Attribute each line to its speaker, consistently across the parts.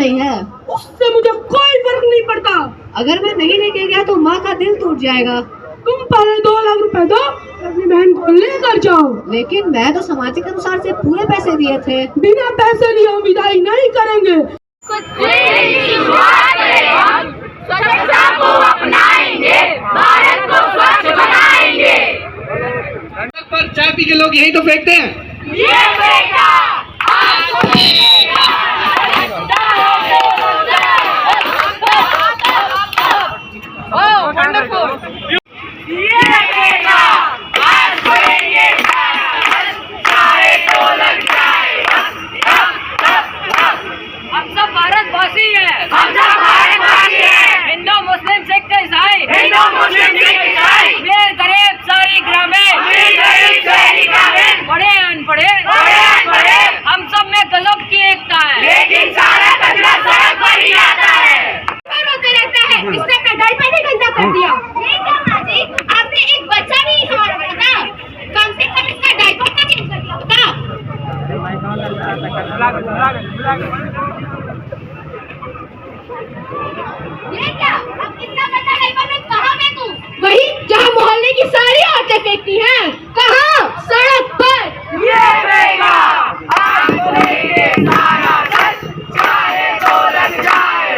Speaker 1: नहीं है।
Speaker 2: उससे मुझे कोई फर्क नहीं पड़ता।
Speaker 1: अगर मैं नहीं लेके गया तो माँ का दिल टूट जाएगा।
Speaker 2: तुम पहले 2 लाख रुपए दो, अपनी बहन को लेकर जाओ।
Speaker 1: लेकिन मैं तो सामाजिक अनुसार से पूरे पैसे दिए थे।
Speaker 2: बिना पैसे लिए हम विदाई नहीं करेंगे।
Speaker 3: स्वच्छता को अपनाएंगे, भारत को स्वच्छ बनाएंगे।
Speaker 4: सड़क पर चाय पी के लोग यही तो फेंकते हैं।
Speaker 3: ये बेटा
Speaker 2: वही जहाँ मोहल्ले की सारी औरतें फेंकती हैं। कहाँ? सड़क पर।
Speaker 3: ये बेटा आज लेंगे सारा सच, चाहे तो लग जाए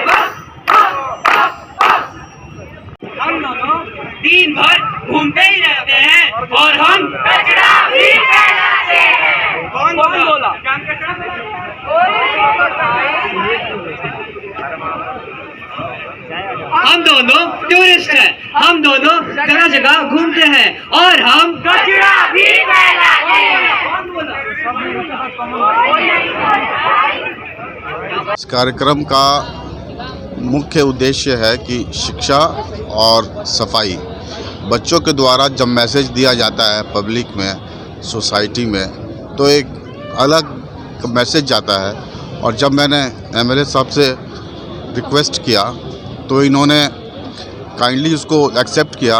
Speaker 4: हम दोनों दिन भर घूमते ही रहते हैं और हम
Speaker 3: कचरा भी फैलाते हैं।
Speaker 4: कौन बोला? हम दोनों टूरिस्ट हैं। हम दोनों जगह जगह घूमते हैं और हम
Speaker 3: कचरा भी फैलाते हैं।
Speaker 5: इस कार्यक्रम का मुख्य उद्देश्य है कि शिक्षा और सफाई बच्चों के द्वारा जब मैसेज दिया जाता है पब्लिक में, सोसाइटी में, तो एक अलग मैसेज जाता है। और जब मैंने एमएलए साहब से रिक्वेस्ट किया तो इन्होंने काइंडली उसको एक्सेप्ट किया।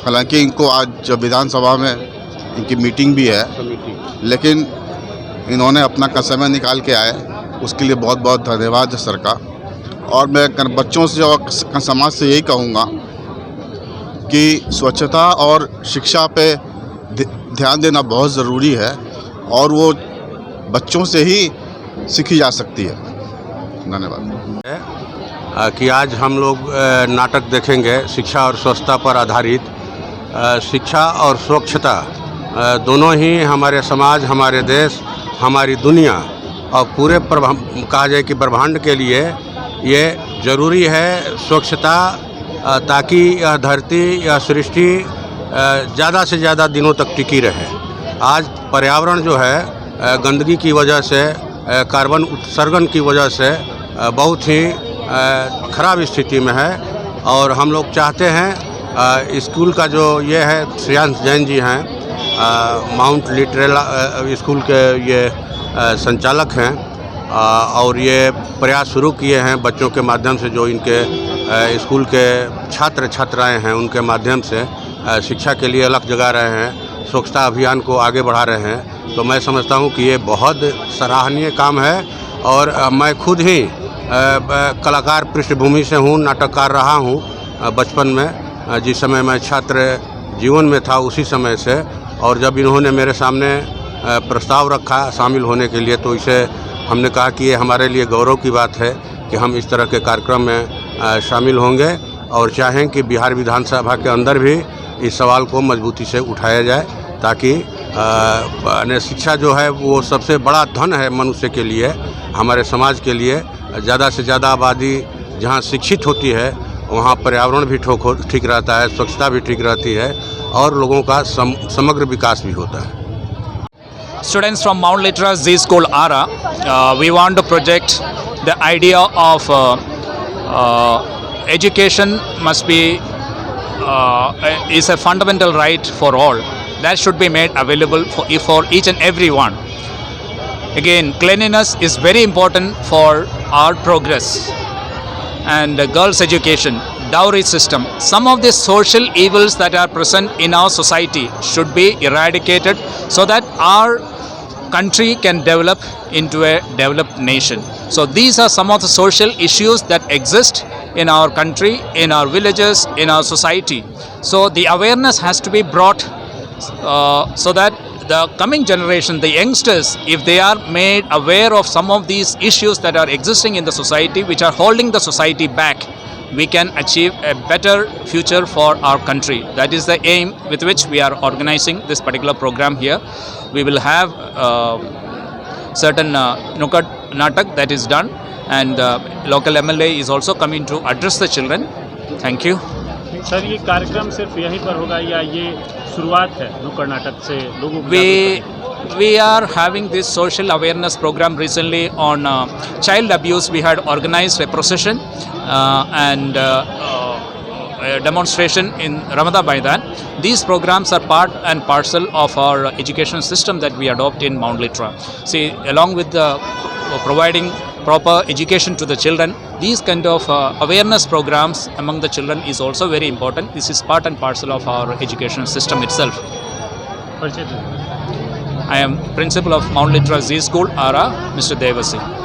Speaker 5: हालांकि इनको आज विधानसभा में इनकी मीटिंग भी है, लेकिन इन्होंने अपना समय निकाल के आए, उसके लिए बहुत बहुत धन्यवाद सर का। और मैं बच्चों से और समाज से यही कहूँगा कि स्वच्छता और शिक्षा पे ध्यान देना बहुत ज़रूरी है और वो बच्चों से ही सीखी जा सकती है। धन्यवाद।
Speaker 6: कि आज हम लोग नाटक देखेंगे शिक्षा और स्वच्छता पर आधारित। शिक्षा और स्वच्छता दोनों ही हमारे समाज, हमारे देश, हमारी दुनिया और पूरे कहा जाए कि ब्रह्मांड के लिए ये ज़रूरी है स्वच्छता, ताकि यह धरती, यह सृष्टि ज़्यादा से ज़्यादा दिनों तक टिकी रहे। आज पर्यावरण जो है गंदगी की वजह से, कार्बन उत्सर्जन की वजह से बहुत ही ख़राब स्थिति में है। और हम लोग चाहते हैं स्कूल का जो ये है, श्रेयांश जैन जी हैं, माउंट लिटरेला स्कूल के ये संचालक हैं, और ये प्रयास शुरू किए हैं बच्चों के माध्यम से, जो इनके स्कूल के छात्र छात्राएं हैं उनके माध्यम से शिक्षा के लिए अलग जगा रहे हैं, स्वच्छता अभियान को आगे बढ़ा रहे हैं। तो मैं समझता हूं कि ये बहुत सराहनीय काम है। और मैं खुद ही कलाकार पृष्ठभूमि से हूं, नाटककार रहा हूं बचपन में, जिस समय मैं छात्र जीवन में था उसी समय से। और जब इन्होंने मेरे सामने प्रस्ताव रखा शामिल होने के लिए, तो इसे हमने कहा कि ये हमारे लिए गौरव की बात है कि हम इस तरह के कार्यक्रम में शामिल होंगे और चाहें कि बिहार विधानसभा के अंदर भी इस सवाल को मजबूती से उठाया जाए, ताकि शिक्षा जो है वो सबसे बड़ा धन है मनुष्य के लिए, हमारे समाज के लिए। ज़्यादा से ज़्यादा आबादी जहाँ शिक्षित होती है वहाँ पर्यावरण भी ठीक रहता है, स्वच्छता भी ठीक रहती है और लोगों का समग्र विकास भी होता है।
Speaker 7: Students from Mount Litera Z School Ara, we want to project the idea of education must be is a fundamental right for all. That should be made available for each and every one. Again, cleanliness is very important for our progress. And girls' education, dowry system, some of the social evils that are present in our society should be eradicated, so that our country can develop into a developed nation. So these are some of the social issues that exist in our country, in our villages, in our society. So the awareness has to be brought so that the coming generation, the youngsters, if they are made aware of some of these issues that are existing in the society, which are holding the society back, we can achieve a better future for our country. That is the aim with which we are organizing this particular program here. We will have certain Nukkad Natak that is done, and local MLA is also coming to address the children. Thank you.
Speaker 8: Sir ये कार्यक्रम सिर्फ यहीं पर होगा या ये शुरुआत है नुक्कड़ नाटक से लोगों को?
Speaker 7: We are having this social awareness program recently on child abuse. We had organized a procession and a demonstration in Ramada Maidan. These programs are part and parcel of our education system that we adopt in Mount Litra. See, along with the providing proper education to the children, these kind of awareness programs among the children is also very important. This is part and parcel of our education system itself. I am principal of Mount Litra Z School, Ara, Mr. Devasingh.